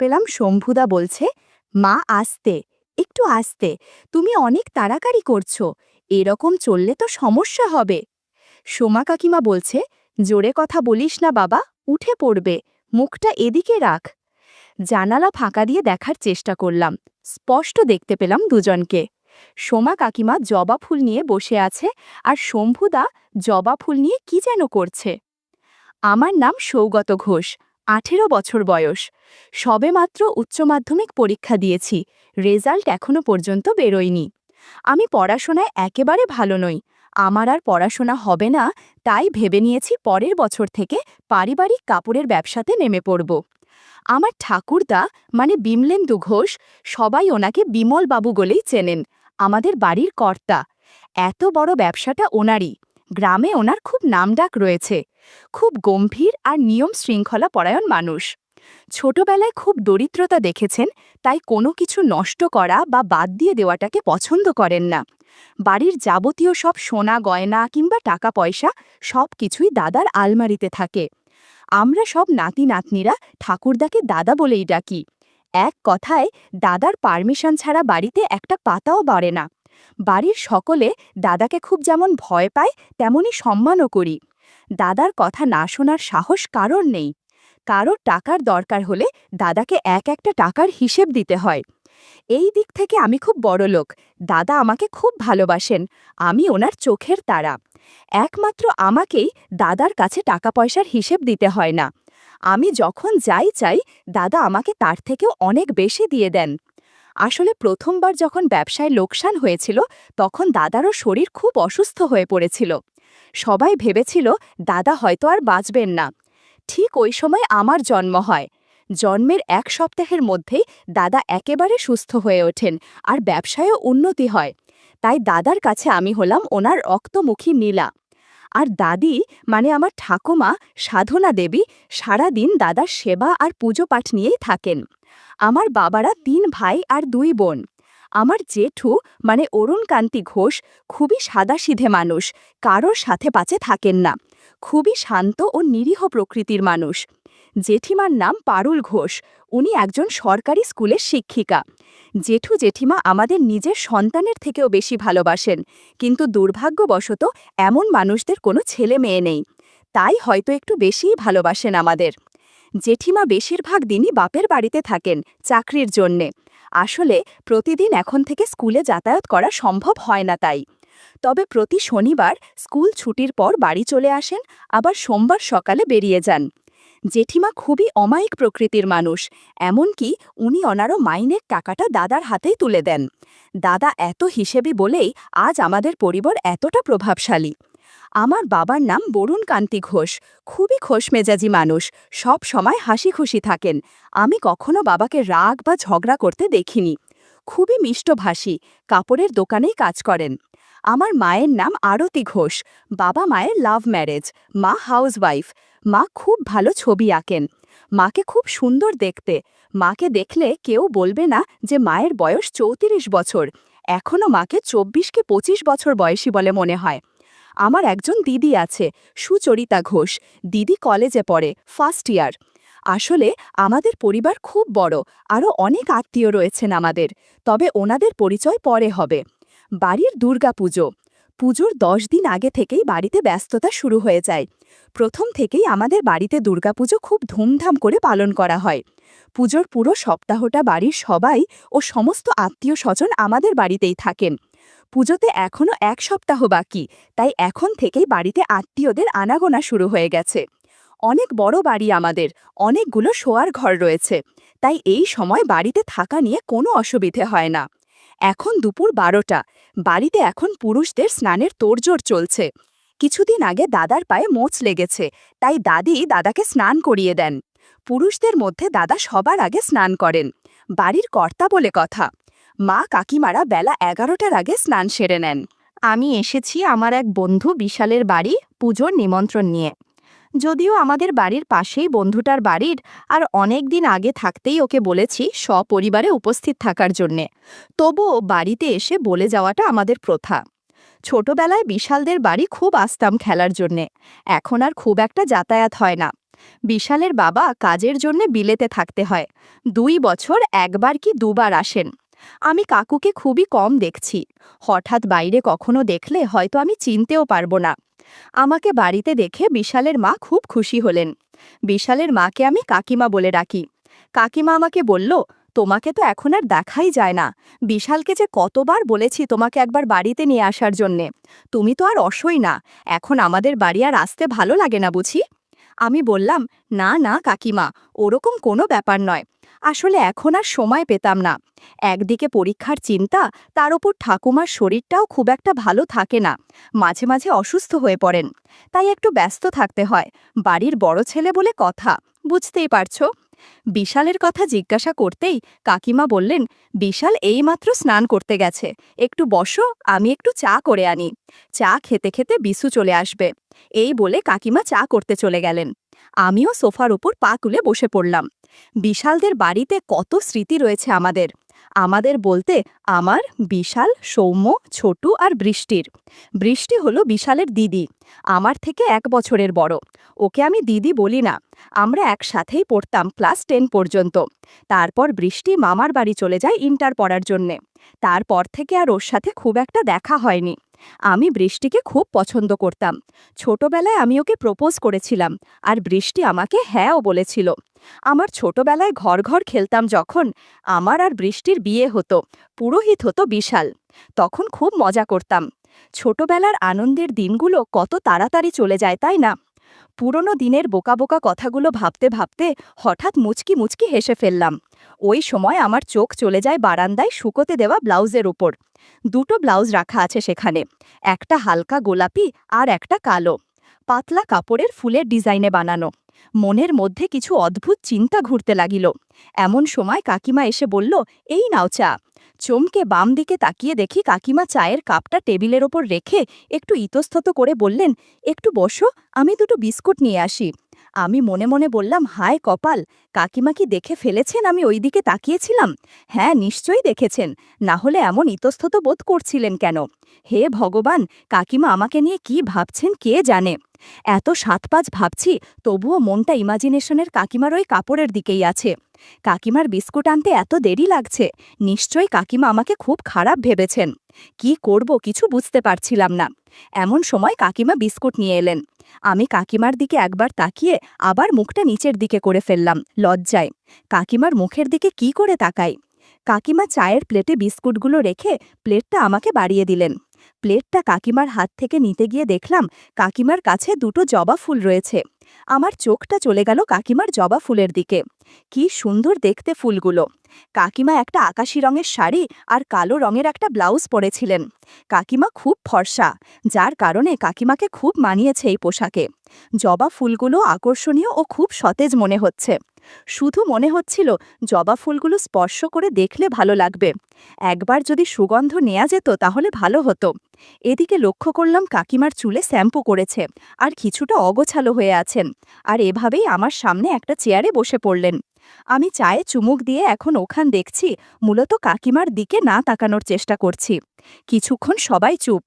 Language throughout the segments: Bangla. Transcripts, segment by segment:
পেলাম শম্ভুদা বলছে, মা আস্তে, একটু আস্তে, তুমি অনেক তাড়াতাড়ি করছো, এরকম চললে তো সমস্যা হবে। সোমা কাকিমা বলছে, জোরে কথা বলিস না বাবা, উঠে পড়বে, মুখটা এদিকে রাখ। জানালা ফাঁকা দিয়ে দেখার চেষ্টা করলাম, স্পষ্ট দেখতে পেলাম দুজনকে। সোমা কাকিমা জবা ফুল নিয়ে বসে আছে, আর শম্ভুদা জবা ফুল নিয়ে কি যেন করছে। আমার নাম সৌগত ঘোষ, 18 বছর বয়স। সবেমাত্র উচ্চ মাধ্যমিক পরীক্ষা দিয়েছি, রেজাল্ট এখনো পর্যন্ত বেরোয়নি। আমি পড়াশোনায় একেবারে ভালো নই, আমার আর পড়াশোনা হবে না, তাই ভেবে নিয়েছি পরের বছর থেকে পারিবারিক কাপড়ের ব্যবসাতে নেমে পড়ব। আমার ঠাকুরদা মানে বিমলেন্দু ঘোষ, সবাই ওনাকে বিমল বাবু বলেই চেনেন, আমাদের বাড়ির কর্তা। এত বড় ব্যবসাটা ওনারই, গ্রামে ওনার খুব নামডাক রয়েছে। খুব গম্ভীর আর নিয়ম শৃঙ্খলা পরায়ণ মানুষ। ছোটবেলায় খুব দরিদ্রতা দেখেছেন, তাই কোনো কিছু নষ্ট করা বা বাদ দিয়ে দেওয়াটাকে পছন্দ করেন না। বাড়ির যাবতীয় সব সোনা গয়না কিংবা টাকা পয়সা সব কিছুই দাদার আলমারিতে থাকে। আমরা সব নাতি নাতনিরা ঠাকুরদাকে দাদা বলেই ডাকি। এক কথায়, দাদার পারমিশন ছাড়া বাড়িতে একটা পাতাও বাড়ে না। বাড়ির সকলে দাদাকে খুব যেমন ভয় পায়, তেমনি সম্মানও করি। দাদার কথা না শোনার সাহস কারোর নেই। কারোর টাকার দরকার হলে দাদাকে একটা টাকার হিসেব দিতে হয়। এই দিক থেকে আমি খুব বড়লোক, দাদা আমাকে খুব ভালোবাসেন, আমি ওনার চোখের তারা। একমাত্র আমাকেই দাদার কাছে টাকা পয়সার হিসেব দিতে হয় না। আমি যখন যাই চাই, দাদা আমাকে তার থেকেও অনেক বেশি দিয়ে দেন। আসলে প্রথমবার যখন ব্যবসায় লোকসান হয়েছিল, তখন দাদারও শরীর খুব অসুস্থ হয়ে পড়েছিল। সবাই ভেবেছিল দাদা হয়তো আর বাঁচবেন না। ঠিক ওই সময় আমার জন্ম হয়। জন্মের 1 সপ্তাহের মধ্যেই দাদা একেবারে সুস্থ হয়ে ওঠেন, আর ব্যবসায়ও উন্নতি হয়। তাই দাদার কাছে আমি হলাম ওনার রক্তমুখী নীলা। আর দাদি মানে আমার ঠাকুমা সাধনা দেবী সারা দিন দাদার সেবা আর পুজো পাঠ নিয়েই থাকেন। আমার বাবারা 3 ভাই আর 2 বোন। আমার জেঠু মানে অরুণকান্তি ঘোষ খুবই সাদাসিধে মানুষ, কারোর সাথে পাচে থাকেন না, খুবই শান্ত ও নিরীহ প্রকৃতির মানুষ। জেঠিমার নাম পারুল ঘোষ, উনি একজন সরকারি স্কুলের শিক্ষিকা। জেঠু জেঠিমা আমাদের নিজের সন্তানের থেকেও বেশি ভালোবাসেন, কিন্তু দুর্ভাগ্যবশত এমন মানুষদের কোনো ছেলে মেয়ে নেই, তাই হয়তো একটু বেশিই ভালোবাসেন আমাদের। জেঠিমা বেশিরভাগ দিনই বাপের বাড়িতে থাকেন চাকরির জন্যে। আসলে প্রতিদিন এখন থেকে স্কুলে যাতায়াত করা সম্ভব হয় না তাই। তবে প্রতি শনিবার স্কুল ছুটির পর বাড়ি চলে আসেন, আবার সোমবার সকালে বেরিয়ে যান। জেঠিমা খুবই অমায়িক প্রকৃতির মানুষ, এমনকি উনি ওনারও মাইনের টাকাটা দাদার হাতেই তুলে দেন। দাদা এত হিসেবে বলেই আজ আমাদের পরিবার এতটা প্রভাবশালী। আমার বাবার নাম বরুণ কান্তি ঘোষ, খুবই খোশমেজাজি মানুষ, সব সময় হাসি খুশি থাকেন। আমি কখনো বাবাকে রাগ বা ঝগড়া করতে দেখিনি। খুবই মিষ্টভাষী, কাপড়ের দোকানেই কাজ করেন। আমার মায়ের নাম আরতি ঘোষ, বাবা মায়ের লাভ ম্যারেজ, মা হাউসওয়াইফ। মা খুব ভালো ছবি আঁকেন। মাকে খুব সুন্দর দেখতে, মাকে দেখলে কেউ বলবে না যে মায়ের বয়স 34 বছর, এখনও মাকে 24 কি 25 বছর বয়সী বলে মনে হয়। আমার একজন দিদি আছে, সুচরিতা ঘোষ, দিদি কলেজে পড়ে, ফার্স্ট ইয়ার। আসলে আমাদের পরিবার খুব বড়, আরও অনেক আত্মীয় রয়েছেন আমাদের, তবে ওনাদের পরিচয় পরে হবে। বাড়ির দুর্গাপুজো, পুজোর 10 দিন আগে থেকেই বাড়িতে ব্যস্ততা শুরু হয়ে যায়। প্রথম থেকেই আমাদের বাড়িতে দুর্গাপুজো খুব ধুমধাম করে পালন করা হয়। পুজোর পুরো সপ্তাহটা বাড়ির সবাই ও সমস্ত আত্মীয় স্বজন আমাদের বাড়িতেই থাকেন। পুজোতে এখনও 1 সপ্তাহ বাকি, তাই এখন থেকেই বাড়িতে আত্মীয়দের আনাগোনা শুরু হয়ে গেছে। অনেক বড় বাড়ি আমাদের, অনেকগুলো শোয়ার ঘর রয়েছে, তাই এই সময় বাড়িতে থাকা নিয়ে কোনো অসুবিধে হয় না। এখন দুপুর 12টা, বাড়িতে এখন পুরুষদের স্নানের তোড়জোড় চলছে। কিছুদিন আগে দাদার পায়ে মোচ লেগেছে, তাই দাদি দাদাকে স্নান করিয়ে দেন। পুরুষদের মধ্যে দাদা সবার আগে স্নান করেন, বাড়ির কর্তা বলে কথা। মা কাকিমারা বেলা 11টার আগে স্নান সেরে নেন। আমি এসেছি আমার এক বন্ধু বিশালের বাড়ি পুজোর নিমন্ত্রণ নিয়ে। যদিও আমাদের বাড়ির পাশেই বন্ধুটার বাড়ির, আর অনেক দিন আগে থাকতেই ওকে বলেছি সপরিবারে উপস্থিত থাকার জন্যে, তবুও বাড়িতে এসে বলে যাওয়াটা আমাদের প্রথা। ছোটবেলায় বিশালদের বাড়ি খুব আসতাম খেলার জন্যে, এখন আর খুব একটা যাতায়াত হয় না। বিশালের বাবা কাজের জন্য বিলেতে থাকতে হয়। 2 বছর একবার কি দুবার আসেন। আমি কাকুকে খুবই কম দেখছি। হঠাৎ বাইরে কখনো দেখলে হয়তো আমি চিনতেও পারবো না। আমাকে বাড়িতে দেখে বিশালের মা খুব খুশি হলেন। বিশালের মাকে আমি কাকিমা বলে ডাকি। কাকিমা আমাকে বলল, তোমাকে তো এখন আর দেখাই যায় না। বিশালকে যে কতবার বলেছি তোমাকে একবার বাড়িতে নিয়ে আসার জন্যে, তুমি তো আর অসই না। এখন আমাদের বাড়ি আর আসতে ভালো লাগে না বুঝি? আমি বললাম, না না কাকিমা, ওরকম কোনো ব্যাপার নয়। আসলে এখন আর সময় পেতাম না। একদিকে পরীক্ষার চিন্তা, তার ওপর ঠাকুমার শরীরটাও খুব একটা ভালো থাকে না। মাঝে মাঝে অসুস্থ হয়ে পড়েন। তাই একটু ব্যস্ত থাকতে হয়। বাড়ির বড় ছেলে বলে কথা, বুঝতেই পারছো। বিশালের কথা জিজ্ঞাসা করতেই কাকিমা বললেন, বিশাল এইমাত্র স্নান করতে গেছে। একটু বসো, আমি একটু চা করে আনি। চা খেতে খেতে বিশু চলে আসবে। এই বলে কাকিমা চা করতে চলে গেলেন। আমিও সোফার উপর পা তুলে বসে পড়লাম। বিশালদের বাড়িতে কত স্মৃতি রয়েছে আমাদের। আমাদের বলতে আমার, বিশাল, সৌম্য, ছোটু আর বৃষ্টির। বৃষ্টি হলো বিশালের দিদি। আমার থেকে 1 বছরের বড়। ওকে আমি দিদি বলি না। আমরা একসাথেই পড়তাম ক্লাস 10 পর্যন্ত। তারপর বৃষ্টি মামার বাড়ি চলে যায় ইন্টার পড়ার জন্যে। তারপর থেকে আর ওর সাথে খুব একটা দেখা হয়নি। আমি বৃষ্টিকে খুব পছন্দ করতাম। ছোটবেলায় আমি ওকে প্রপোজ করেছিলাম, আর বৃষ্টি আমাকে হ্যাঁও বলেছিল। আমার ছোটবেলায় ঘর ঘর খেলতাম যখন, আমার আর বৃষ্টির বিয়ে হতো। পুরোহিত হতো বিশাল। তখন খুব মজা করতাম। ছোটবেলার আনন্দের দিনগুলো কত তাড়াতাড়ি চলে যায়, তাই না? পুরনো দিনের বোকা বোকা কথাগুলো ভাবতে ভাবতে হঠাৎ মুচকি মুচকি হেসে ফেললাম। ওই সময় আমার চোখ চলে যায় বারান্দায় শুকোতে দেওয়া ব্লাউজের উপর। 2টো ব্লাউজ রাখা আছে সেখানে। একটা হালকা গোলাপি আর একটা কালো। পাতলা কাপড়ের ফুলের ডিজাইনে বানানো। মনের মধ্যে কিছু অদ্ভুত চিন্তা ঘুরতে লাগিল। এমন সময় কাকিমা এসে বলল, এই নাও চা। চমকে বাম দিকে তাকিয়ে দেখি কাকিমা চায়ের কাপটা টেবিলের ওপর রেখে একটু ইতস্তত করে বললেন, একটু বসো, আমি 2টো বিস্কুট নিয়ে আসি। আমি মনে মনে বললাম, হায় কপাল, কাকিমা কি দেখে ফেলেছেন আমি ওই দিকে তাকিয়েছিলাম? হ্যাঁ, নিশ্চয়ই দেখেছেন, না হলে এমন ইতস্তত বোধ করছিলেন কেন? হে ভগবান, কাকিমা আমাকে নিয়ে কি ভাবছেন কে জানে। এত 7-5 ভাবছি, তবুও মনটা ইমাজিনেশনের কাকিমার ওই কাপড়ের দিকেই আছে। কাকিমার বিস্কুট আনতে এত দেরি লাগছে, নিশ্চয়ই কাকিমা আমাকে খুব খারাপ ভেবেছেন। কি করব কিছু বুঝতে পারছিলাম না। এমন সময় কাকিমা বিস্কুট নিয়ে এলেন। আমি কাকিমার দিকে একবার তাকিয়ে আবার মুখটা নিচের দিকে করে ফেললাম লজ্জায়। কাকিমার মুখের দিকে কি করে তাকাই? কাকিমা চায়ের প্লেটে বিস্কুটগুলো রেখে প্লেটটা আমাকে বাড়িয়ে দিলেন। প্লেটটা কাকিমার হাত থেকে নিতে গিয়ে দেখলাম কাকিমার কাছে 2টো জবা ফুল রয়েছে। আমার চোখটা চলে গেল কাকিমার জবা ফুলের দিকে। কি সুন্দর দেখতে ফুলগুলো। কাকিমা একটা আকাশি রঙের শাড়ি আর কালো রঙের একটা ব্লাউজ পরেছিলেন। কাকিমা খুব ফর্সা, যার কারণে কাকিমাকে খুব মানিয়েছে এই পোশাকে। জবা ফুলগুলো আকর্ষণীয় ও খুব সতেজ মনে হচ্ছে। শুধু মনে হচ্ছিল জবা ফুলগুলো স্পর্শ করে দেখলে ভালো লাগবে। একবার যদি সুগন্ধ নেওয়া যেত তাহলে ভালো হতো। এদিকে লক্ষ্য করলাম কাকিমার চুলে শ্যাম্পু করেছে, আর কিছুটা অগোছালো হয়ে আছেন। আর এভাবেই আমার সামনে একটা চেয়ারে বসে পড়লেন। আমি চায়ে চুমুক দিয়ে এখন ওখান দেখছি, মূলত কাকিমার দিকে না তাকানোর চেষ্টা করছি। কিছুক্ষণ সবাই চুপ।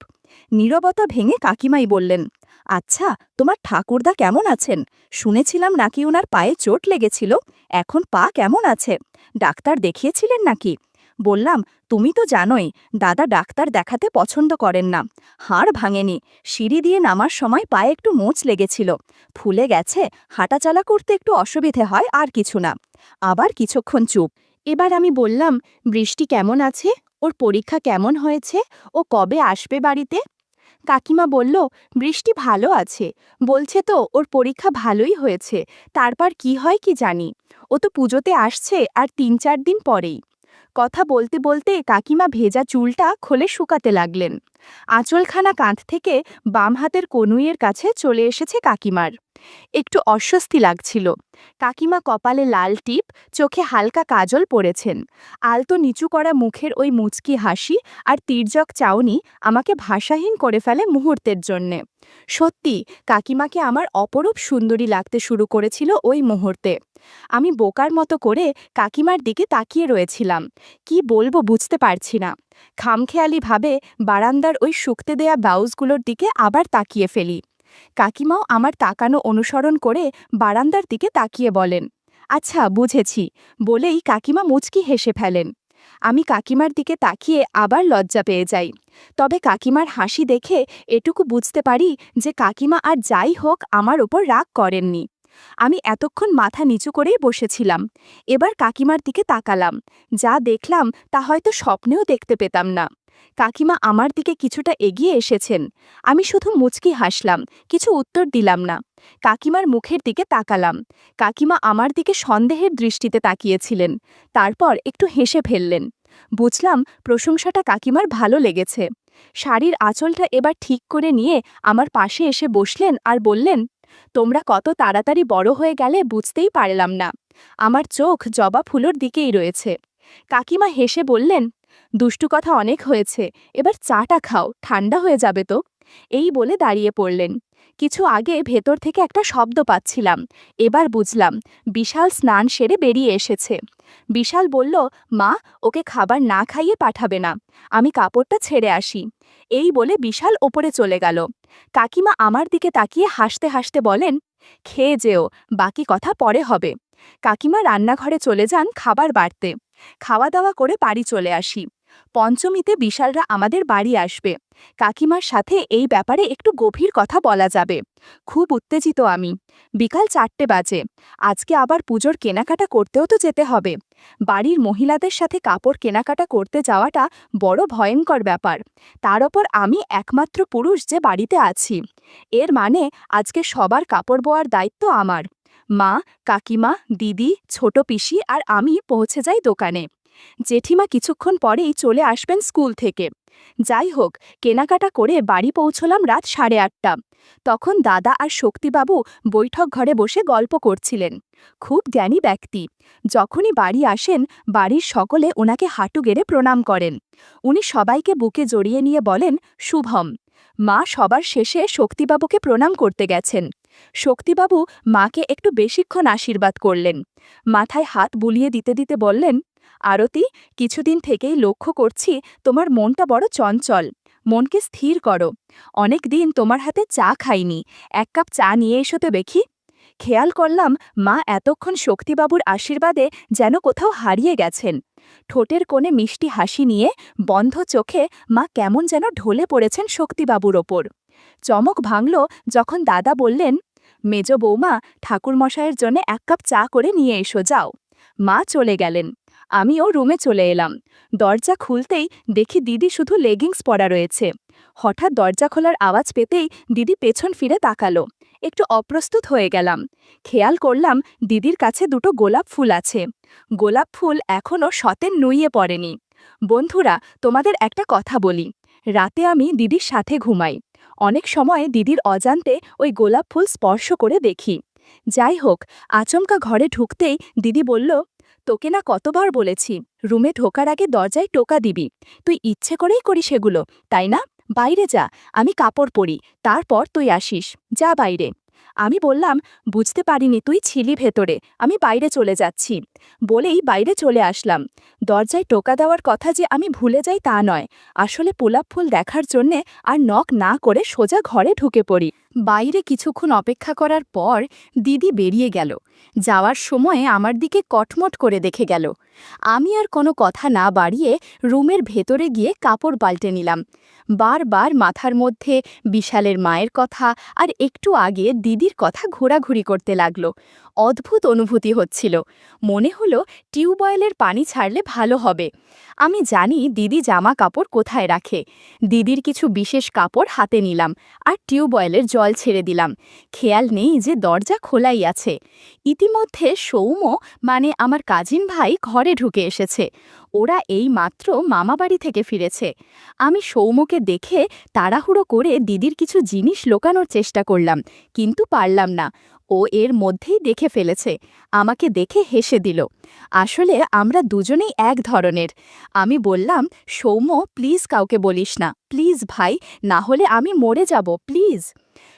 নীরবতা ভেঙে কাকিমাই বললেন, আচ্ছা, তোমার ঠাকুরদা কেমন আছেন? শুনেছিলাম নাকি ওনার পায়ে চোট লেগেছিল। এখন পা কেমন আছে? ডাক্তার দেখিয়েছিলেন নাকি? বললাম, তুমি তো জানোই দাদা ডাক্তার দেখাতে পছন্দ করেন না। হাড় ভাঙেনি, সিঁড়ি দিয়ে নামার সময় পায়ে একটু মোচ লেগেছিল। ফুলে গেছে, হাঁটাচলা করতে একটু অসুবিধে হয়, আর কিছু না। আবার কিছুক্ষণ চুপ। এবার আমি বললাম, বৃষ্টি কেমন আছে? ওর পরীক্ষা কেমন হয়েছে? ও কবে আসবে বাড়িতে? কাকিমা বলল, বৃষ্টি ভালো আছে। বলছে তো ওর পরীক্ষা ভালোই হয়েছে। তারপর কি হয় কি জানি। ও তো পুজোতে আসছে আর 3-4 দিন পরেই। কথা বলতে বলতে কাকিমা ভেজা চুলটা খোলে শুকাতে লাগলেন। আঁচলখানা কাঁধ থেকে বাম হাতের কনুইয়ের কাছে চলে এসেছে কাকিমার। একটু অস্বস্তি লাগছিল। কাকিমা কপালে লাল টিপ, চোখে হালকা কাজল পরেছেন। আলতো নিচু করা মুখের ওই মুচকি হাসি আর তির্যক চাউনি আমাকে ভাষাহীন করে ফেলে মুহূর্তের জন্যে। সত্যি, কাকিমাকে আমার অপরূপ সুন্দরী লাগতে শুরু করেছিল ওই মুহূর্তে। আমি বোকার মতো করে কাকিমার দিকে তাকিয়ে রয়েছিলাম। কি বলবো বুঝতে পারছি না। খামখেয়ালিভাবে বারান্দার ওই শুকতে দেয়া ব্লাউজগুলোর দিকে আবার তাকিয়ে ফেলি। কাকিমাও আমার তাকানো অনুসরণ করে বারান্দার দিকে তাকিয়ে বলেন, আচ্ছা বুঝেছি, বলেই কাকিমা মুচকি হেসে ফেলেন। আমি কাকিমার দিকে তাকিয়ে আবার লজ্জা পেয়ে যাই। তবে কাকিমার হাসি দেখে এটুকু বুঝতে পারি যে কাকিমা আর যাই হোক আমার ওপর রাগ করেননি। আমি এতক্ষণ মাথা নিচু করেই বসেছিলাম। এবার কাকিমার দিকে তাকালাম। যা দেখলাম তা হয়তো স্বপ্নেও দেখতে পেতাম না। কাকিমা আমার দিকে কিছুটা এগিয়ে এসেছেন। আমি শুধু মুচকি হাসলাম, কিছু উত্তর দিলাম না। কাকিমার মুখের দিকে তাকালাম। কাকিমা আমার দিকে সন্দেহের দৃষ্টিতে তাকিয়েছিলেন। তারপর একটু হেসে ফেললেন। বুঝলাম প্রশংসাটা কাকিমার ভালো লেগেছে। শাড়ির আঁচলটা এবার ঠিক করে নিয়ে আমার পাশে এসে বসলেন আর বললেন, তোমরা কত তাড়াতাড়ি বড় হয়ে গেলে বুঝতেই পারলাম না। আমার চোখ জবা ফুলের দিকেই রয়েছে। কাকিমা হেসে বললেন, দুষ্টু কথা অনেক হয়েছে, এবার চাটা খাও, ঠান্ডা হয়ে যাবে তো। এই বলে দাঁড়িয়ে পড়লেন। কিছু আগে ভেতর থেকে একটা শব্দ পাচ্ছিলাম। এবার বুঝলাম বিশাল স্নান সেরে বেরিয়ে এসেছে। বিশাল বলল, মা, ওকে খাবার না খাইয়ে পাঠাবে না, আমি কাপড়টা ছেড়ে আসি। এই বলে বিশাল ওপরে চলে গেল। কাকিমা আমার দিকে তাকিয়ে হাসতে হাসতে বলেন, খেয়ে যেও, বাকি কথা পরে হবে। কাকিমা রান্নাঘরে চলে যান খাবার বাড়তে। খাওয়া দাওয়া করে বাড়ি চলে আসি। পঞ্চমীতে বিশালরা আমাদের বাড়ি আসবে। কাকিমার সাথে এই ব্যাপারে একটু গভীর কথা বলা যাবে। খুব উত্তেজিত আমি। বিকাল 4টে বাজে। আজকে আবার পুজোর কেনাকাটা করতেও তো যেতে হবে। বাড়ির মহিলাদের সাথে কাপড় কেনাকাটা করতে যাওয়াটা বড় ভয়ঙ্কর ব্যাপার। তার ওপর আমি একমাত্র পুরুষ যে বাড়িতে আছি। এর মানে আজকে সবার কাপড় বোয়ার দায়িত্ব আমার। মা, কাকিমা, দিদি, ছোট পিসি আর আমি পৌঁছে যাই দোকানে। জেঠিমা কিছুক্ষণ পরেই চলে আসবেন স্কুল থেকে। যাই হোক, কেনাকাটা করে বাড়ি পৌঁছলাম রাত 8:30। তখন দাদা আর শক্তিবাবু বৈঠক ঘরে বসে গল্প করছিলেন। খুব জ্ঞানী ব্যক্তি। যখনই বাড়ি আসেন বাড়ির সকলে ওনাকে হাঁটু গেড়ে প্রণাম করেন। উনি সবাইকে বুকে জড়িয়ে নিয়ে বলেন, শুভম। মা সবার শেষে শক্তিবাবুকে প্রণাম করতে গেছেন। শক্তিবাবু মাকে একটু বেশিক্ষণ আশীর্বাদ করলেন। মাথায় হাত বুলিয়ে দিতে দিতে বললেন, আরতি, কিছুদিন থেকেই লক্ষ্য করছি তোমার মনটা বড় চঞ্চল। মনকে স্থির করো। অনেক দিন তোমার হাতে চা খাইনি, 1 কাপ চা নিয়ে এসো তো দেখি। খেয়াল করলাম মা এতক্ষণ শক্তিবাবুর আশীর্বাদে যেন কোথাও হারিয়ে গেছেন। ঠোঁটের কোণে মিষ্টি হাসি নিয়ে বন্ধ চোখে মা কেমন যেন ঢলে পড়েছেন শক্তিবাবুর ওপর। চমক ভাঙল যখন দাদা বললেন, মেজ বৌমা, ঠাকুরমশায়ের জন্য 1 কাপ চা করে নিয়ে এসো যাও। মা চলে গেলেন। আমিও রুমে চলে এলাম। দরজা খুলতেই দেখি দিদি শুধু লেগিংস পরা রয়েছে। হঠাৎ দরজা খোলার আওয়াজ পেতেই দিদি পেছন ফিরে তাকালো। একটু অপ্রস্তুত হয়ে গেলাম। খেয়াল করলাম দিদির কাছে 2টো গোলাপ ফুল আছে। গোলাপ ফুল এখনও সতেন নুইয়ে পড়েনি। বন্ধুরা, তোমাদের একটা কথা বলি। রাতে আমি দিদির সাথে ঘুমাই। অনেক সময় দিদির অজান্তে ওই গোলাপ ফুল স্পর্শ করে দেখি। যাই হোক, আচমকা ঘরে ঢুকতেই দিদি বলল, তোকে না কতবার বলেছি রুমে ঢোকার আগে দরজায় টোকা দিবি। তুই ইচ্ছে করেই করিস এগুলো, তাই না? বাইরে যা, আমি কাপড় পরি, তারপর তুই আসিস। যা বাইরে। আমি বললাম, বুঝতে পারিনি তুই ছিলি ভেতরে, আমি বাইরে চলে যাচ্ছি। বলেই বাইরে চলে আসলাম। দরজায় টোকা দেওয়ার কথা যে আমি ভুলে যাই তা নয়, আসলে গোলাপ ফুল দেখার জন্যে আর নক না করে সোজা ঘরে ঢুকে পড়ি। বাইরে কিছুক্ষণ অপেক্ষা করার পর দিদি বেরিয়ে গেল। যাওয়ার সময় আমার দিকে কটমট করে দেখে গেল। আমি আর কোনো কথা না বাড়িয়ে রুমের ভেতরে গিয়ে কাপড় পাল্টে নিলাম। বারবার মাথার মধ্যে বিশালের মায়ের কথা আর একটু আগে দিদির কথা ঘোরাঘুরি করতে লাগলো। অদ্ভুত অনুভূতি হচ্ছিল। মনে হলো টিউবওয়েলের পানি ছাড়লে ভালো হবে। আমি জানি দিদি জামা কাপড় কোথায় রাখে। দিদির কিছু বিশেষ কাপড় হাতে নিলাম আর টিউবওয়েলের জল ছেড়ে দিলাম। খেয়াল নেই যে দরজা খোলাই আছে। ইতিমধ্যে সৌম, মানে আমার কাজিন ভাই, ঘরে ঢুকে এসেছে। ওরা এই মাত্র মামাবাড়ি থেকে ফিরেছে। আমি সৌমকে দেখে তাড়াহুড়ো করে দিদির কিছু জিনিস লুকানোর চেষ্টা করলাম, কিন্তু পারলাম না। ও এর মধ্যেই দেখে ফেলেছে। আমাকে দেখে হেসে দিল। আসলে আমরা দুজনেই এক ধরনের। আমি বললাম, সৌম, প্লিজ কাউকে বলিস না, প্লিজ ভাই, না হলে আমি মরে যাব, প্লিজ।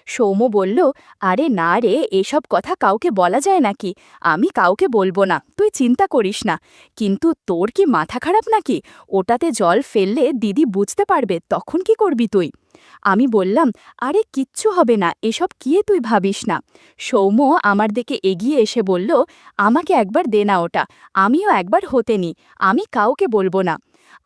সৌম্য বলল, আরে না রে, এসব কথা কাউকে বলা যায় নাকি? আমি কাউকে বলবো না, তুই চিন্তা করিস না। কিন্তু তোর কি মাথা খারাপ নাকি? ওটাতে জল ফেললে দিদি বুঝতে পারবে, তখন কি করবি তুই? আমি বললাম, আরে কিচ্ছু হবে না, এসব কি তুই ভাবিস না। সৌম্য আমার দিকে এগিয়ে এসে বলল, আমাকে একবার দে না ওটা, আমিও একবার হতে নি, আমি কাউকে বলবো না।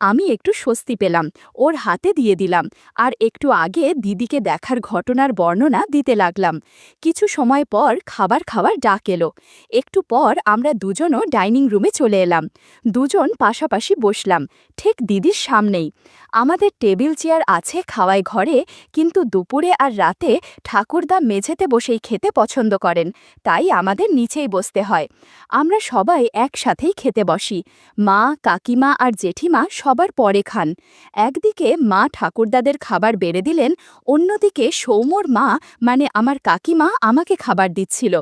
আমি একটু স্বস্তি পেলাম, ওর হাতে দিয়ে দিলাম, আর একটু আগে দিদিকে দেখার ঘটনার বর্ণনা দিতে লাগলাম। কিছু সময় পর খাবার খাওয়ার ডাক এলো। একটু পর আমরা দুজনও ডাইনিং রুমে চলে এলাম। দুজন পাশাপাশি বসলাম, ঠিক দিদির সামনেই। আমাদের টেবিল চেয়ার আছে খাওয়াই ঘরে, কিন্তু দুপুরে আর রাতে ঠাকুরদা মেঝেতে বসেই খেতে পছন্দ করেন, তাই আমাদের নিচেই বসতে হয়। আমরা সবাই একসাথেই খেতে বসি। মা, কাকিমা আর জেঠিমা সবার পরে খান। একদিকে মা ঠাকুরদাদের খাবার বেড়ে দিলেন, অন্যদিকে সৌম্যর মা মানে আমার কাকিমা আমাকে খাবার দিচ্ছিল।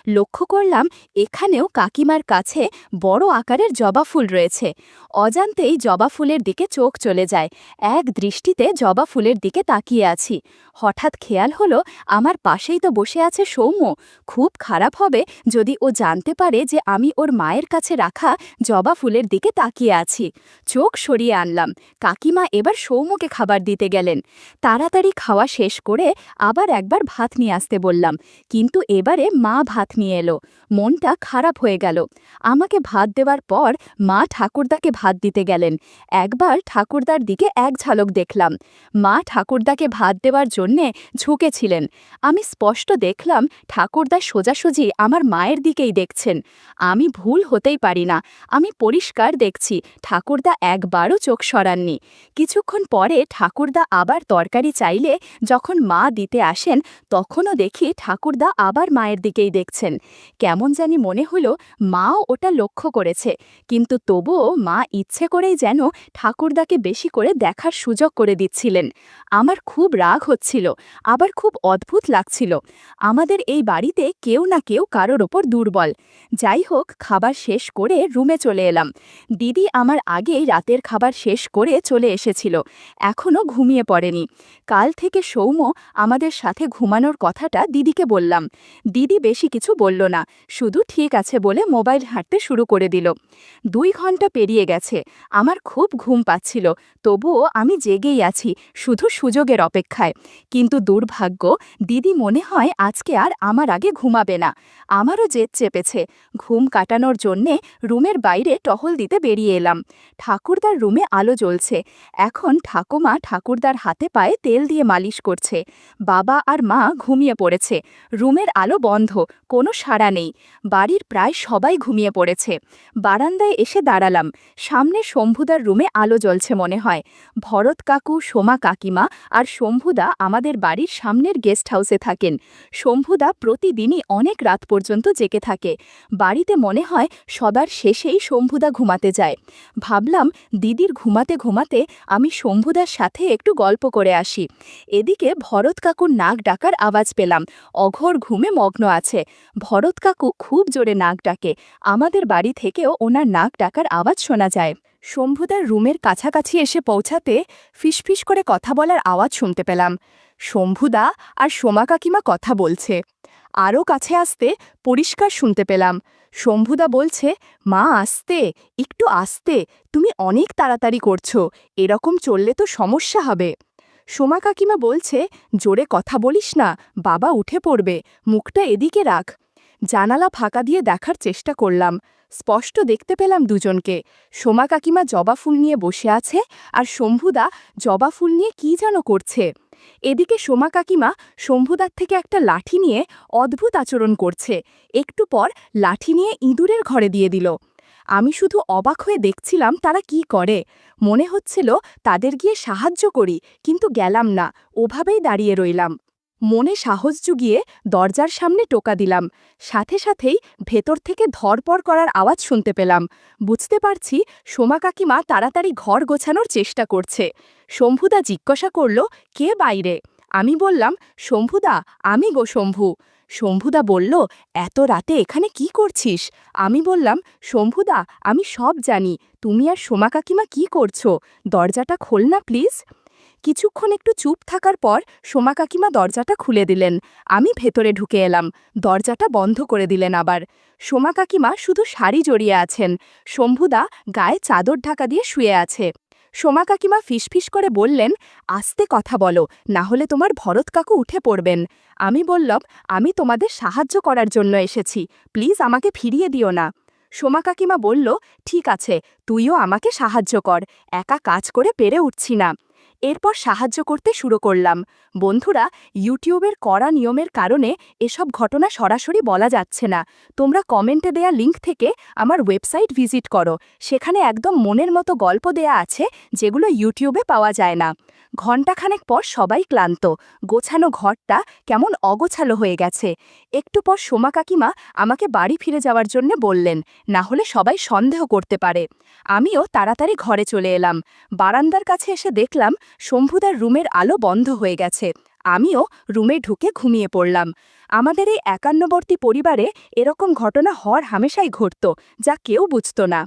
লক্ষ্য করলাম এখানেও কাকিমার কাছে বড় আকারের জবা ফুল রয়েছে। অজান্তেই জবা ফুলের দিকে চোখ চলে যায়, এক দৃষ্টিতে জবা ফুলের দিকে তাকিয়ে আছি। হঠাৎ খেয়াল হলো আমার পাশেই তো বসে আছে সৌম্য। খুব খারাপ হবে যদি ও জানতে পারে যে আমি ওর মায়ের কাছে রাখা জবা ফুলের দিকে তাকিয়ে আছি। চোখ সরিয়ে আনলাম। কাকিমা এবার সৌম্যকে খাবার দিতে গেলেন। তাড়াতাড়ি খাওয়া শেষ করে আবার একবার ভাত নিয়ে আসতে বললাম, কিন্তু এবারে মা ভাত নিয়ে এলো। মনটা খারাপ হয়ে গেল। আমাকে ভাত দেওয়ার পর মা ঠাকুরদাকে ভাত দিতে গেলেন। একবার ঠাকুরদার দিকে এক ঝালক দেখলাম। মা ঠাকুরদাকে ভাত দেওয়ার জন্যে ঝুঁকেছিলেন। আমি স্পষ্ট দেখলাম ঠাকুরদা সোজাসুজি আমার মায়ের দিকেই দেখছেন। আমি ভুল হতেই পারি না, আমি পরিষ্কার দেখছি ঠাকুরদা একবারও চোখ সরাননি। কিছুক্ষণ পরে ঠাকুরদা আবার তরকারি চাইলে যখন মা দিতে আসেন, তখনও দেখি ঠাকুরদা আবার মায়ের দিকেই দেখছেন। কেমন জানি মনে হলো মাও ওটা লক্ষ্য করেছে, কিন্তু তবুও মা ইচ্ছে করেই যেন ঠাকুরদাকে বেশি করে দেখার সুযোগ করে দিচ্ছিলেন। আমার খুব রাগ হচ্ছিল, আবার খুব অদ্ভুত লাগছিল। আমাদের এই বাড়িতে কেউ না কেউ কারোর ওপর দুর্বল। যাই হোক, খাবার শেষ করে রুমে চলে এলাম। দিদি আমার আগেই রাতের খাবার শেষ করে চলে এসেছিল, এখনও ঘুমিয়ে পড়েনি। কাল থেকে সৌম্য আমাদের সাথে ঘুমানোর কথাটা দিদিকে বললাম। দিদি বেশি কিছু বলল না, শুধু ঠিক আছে বলে মোবাইল ঘাঁটতে শুরু করে দিল। 2 ঘন্টা পেরিয়ে গেছে, আমার খুব ঘুম পাচ্ছিল, তবুও আমি জেগেই আছি, শুধু সুযোগের অপেক্ষায়। কিন্তু দুর্ভাগ্য, দিদি মনে হয় আজকে আর আমার আগে ঘুমাবে না। আমারও জেদ চেপেছে। ঘুম কাটানোর জন্যে রুমের বাইরে টহল দিতে বেরিয়ে এলাম। ঠাকুরদার রুমে আলো জ্বলছে। এখন ঠাকুমা ঠাকুরদার হাতে পায়ে তেল দিয়ে মালিশ করছে। বাবা আর মা ঘুমিয়ে পড়েছে। রুমের আলো বন্ধ, কোনো সাড়া নেই। বাড়ির প্রায় সবাই ঘুমিয়ে পড়েছে। বারান্দায় এসে দাঁড়ালাম। সামনে শম্ভুদার রুমে আলো জ্বলছে মনে হয়। ভরত কাকু, সোমা কাকিমা আর শম্ভুদা আমাদের বাড়ির সামনের গেস্ট হাউসে থাকেন। শম্ভুদা প্রতিদিনই অনেক রাত পর্যন্ত জেগে থাকে। বাড়িতে মনে হয় সবার শেষেই শম্ভুদা ঘুমাতে যায়। ভাবলাম দিদির ঘুমাতে ঘুমাতে আমি শম্ভুদার সাথে একটু গল্প করে আসি। এদিকে ভরত কাকুর নাক ডাকার আওয়াজ পেলাম। অঘোর ঘুমে মগ্ন আছে। ভরত কাকু খুব জোরে নাক ডাকে। আমাদের বাড়ি থেকেও ওনার নাক ডাকার আওয়াজ শোনা যায়। শম্ভুদার রুমের কাছাকাছি এসে পৌঁছাতে ফিসফিস করে কথা বলার আওয়াজ শুনতে পেলাম। শম্ভুদা আর সোমা কাকিমা কথা বলছে। আরও কাছে আসতে পরিষ্কার শুনতে পেলাম। শম্ভুদা বলছে, মা আস্তে, একটু আস্তে, তুমি অনেক তাড়াতাড়ি করছো, এরকম চললে তো সমস্যা হবে। সোমা কাকিমা বলছে, জোরে কথা বলিস না, বাবা উঠে পড়বে, মুখটা এদিকে রাখ। জানালা ফাঁকা দিয়ে দেখার চেষ্টা করলাম। স্পষ্ট দেখতে পেলাম দুজনকে। সোমা কাকিমা জবা ফুল নিয়ে বসে আছে, আর শম্ভুদা জবা ফুল নিয়ে কী যেন করছে। এদিকে সোমা কাকিমা শম্ভুদার থেকে একটা লাঠি নিয়ে অদ্ভুত আচরণ করছে। একটু পর লাঠি নিয়ে ইঁদুরের ঘরে দিয়ে দিল। আমি শুধু অবাক হয়ে দেখছিলাম তারা কি করে। মনে হচ্ছিল তাদের গিয়ে সাহায্য করি, কিন্তু গেলাম না, ওভাবেই দাঁড়িয়ে রইলাম। মনে সাহস জুগিয়ে দরজার সামনে টোকা দিলাম। সাথে সাথেই ভেতর থেকে ধরপড় করার আওয়াজ শুনতে পেলাম। বুঝতে পারছি সোমা কাকিমা তাড়াতাড়ি ঘর গোছানোর চেষ্টা করছে। শম্ভুদা জিজ্ঞাসা করল, কে বাইরে? আমি বললাম, শম্ভুদা, আমি গো শম্ভু। শম্ভুদা বলল, এত রাতে এখানে কি করছিস? আমি বললাম, শম্ভুদা, আমি সব জানি, তুমি আর সোমা কাকিমা কি করছো, দরজাটা খোল না প্লিজ। কিছুক্ষণ একটু চুপ থাকার পর সোমা কাকিমা দরজাটা খুলে দিলেন। আমি ভেতরে ঢুকে এলাম। দরজাটা বন্ধ করে দিলেন আবার। সোমা কাকিমা শুধু শাড়ি জড়িয়ে আছেন। শম্ভুদা গায়ে চাদর ঢাকা দিয়ে শুয়ে আছে। সোমা কাকিমা ফিসফিস করে বললেন, আস্তে কথা বলো, না হলে তোমার ভরত কাকু উঠে পড়বেন। আমি বললাম, আমি তোমাদের সাহায্য করার জন্য এসেছি, প্লিজ আমাকে ফিরিয়ে দিও না। সোমা কাকিমা বলল, ঠিক আছে, তুইও আমাকে সাহায্য কর, একা কাজ করে পেরে উঠছি না। এরপর সাহায্য করতে শুরু করলাম। বন্ধুরা, ইউটিউবের কড়া নিয়মের কারণে এসব ঘটনা সরাসরি বলা যাচ্ছে না। তোমরা কমেন্টে দেয়া লিঙ্ক থেকে আমার ওয়েবসাইট ভিজিট করো, সেখানে একদম মনের মতো গল্প দেয়া আছে যেগুলো ইউটিউবে পাওয়া যায় না। ঘণ্টাখানেক পর সবাই ক্লান্ত। গোছানো ঘরটা কেমন অগোছালো হয়ে গেছে। একটু পর সোমা কাকিমা আমাকে বাড়ি ফিরে যাওয়ার জন্য বললেন, না হলে সবাই সন্দেহ করতে পারে। আমিও তাড়াতাড়ি ঘরে চলে এলাম। বারান্দার কাছে এসে দেখলাম শম্ভুদার রুমের আলো বন্ধ হয়ে গেছে। আমিও রুমে ঢুকে ঘুমিয়ে পড়লাম। আমাদের এই একান্নবর্তী পরিবারে এরকম ঘটনা হওয়ার হামেশাই ঘটত, যা কেউ বুঝত না।